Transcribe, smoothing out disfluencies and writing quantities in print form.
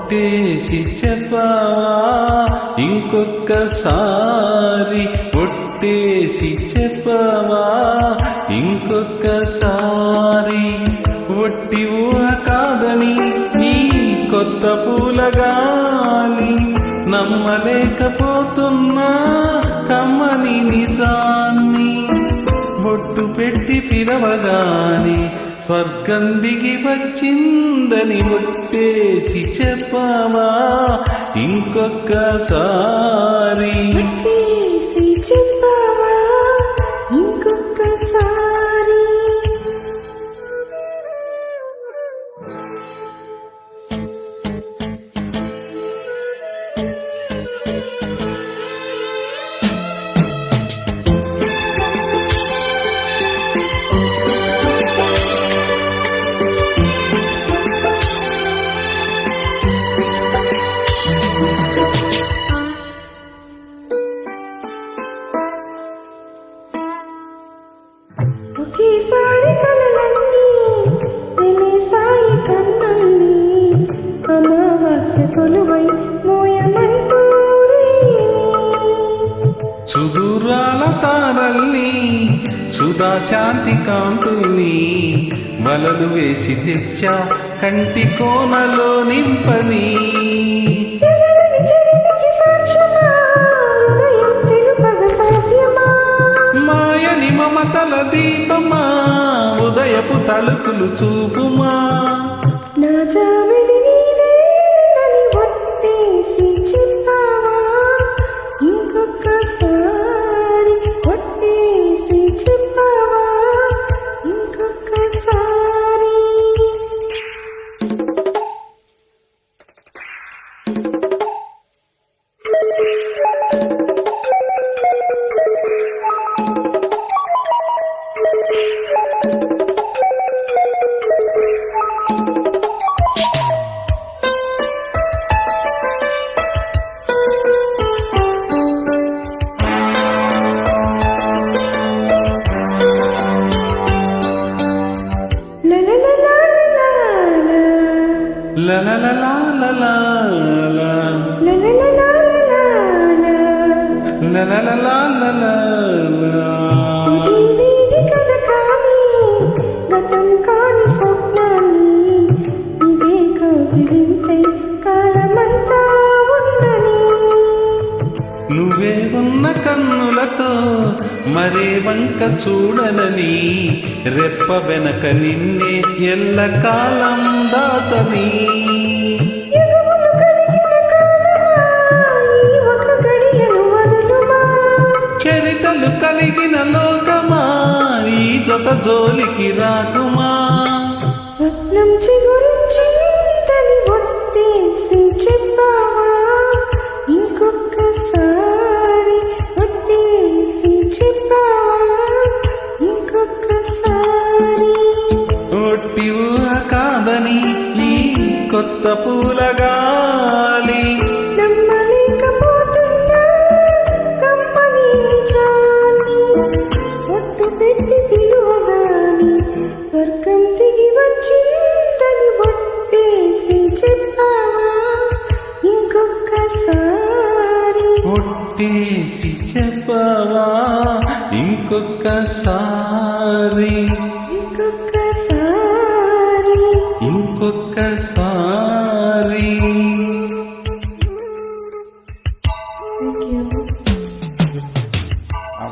ఒట్టేసి చెప్పవా ఇంకొక్కసారి, ఒట్టేసి చెప్పవా ఇంకొక్కసారి. ఒట్టి ఊహ కాదని ఈ కొత్త పూలగాలి, నమ్మలేకపోతున్నా కమ్మని నిజాన్ని. బొట్టు పెట్టి పిలవగాని స్వర్గం దిగి వచ్చిందని ఒట్టేసి చెప్పవా ఇంకొక్కసారి. ఒకేసారి కలలన్నీ వెలిసాయి కన్నుల్ని, అమావాస్య కొలువై మోయమంటూరి. సుదూరాల తారల్ని సుధా శాంతి కాంతుల్ని, వలలు వేసి తెచ్చా కంటి కోనలో నింపని. మాయని మమతల దీపమా ఉదయపు తలుపులు చూపుమా. నా జాబిలి నీవేనని ఒట్టేసి చెప్పవా ఇంకొక్కసారి, ఒట్టేసి చెప్పవా ఇంకొక్కసారి. La la la la la la la La la la la la la la la la la la la la. ఉదీదీది కథ కాని గతం కాని స్వప్నాన్ని, ఇదే కవిలింతై కాలమంతా ఉండని. నువ్వే ఉన్న కన్నులతో మరే వంక చూడనని, రెప్ప వెనక నిన్నే ఎల్ల కాలం దాచని. యుగములు కలిగిన కాలమా ఈ ఒక గడియను వదులుమా, చరితలు కలిగిన లోకమా ఈ జత జోలికి రాకుమా. స్వప్నం చిగురించిందని ఒట్టేసి చెప్పవా ఇంకొక్కసారి, ఒట్టేసి చెప్పవా ఇంకొక్కసారి. ఒట్టి ఊహ కాదని ఈ కొత్త పూలగాలి, నమ్మలేకపోతున్నా కమ్మని నిజాన్ని. ఒట్టు పెట్టి పిలువగాని స్వర్గం దిగి వచ్చిందని ఒట్టేసి చెప్పవా ఇంకొక్కసారి, ఒట్టేసి చెప్పవా ఇంకొక్కసారి, ఇంకొక్కసారి. Thank you. ఆ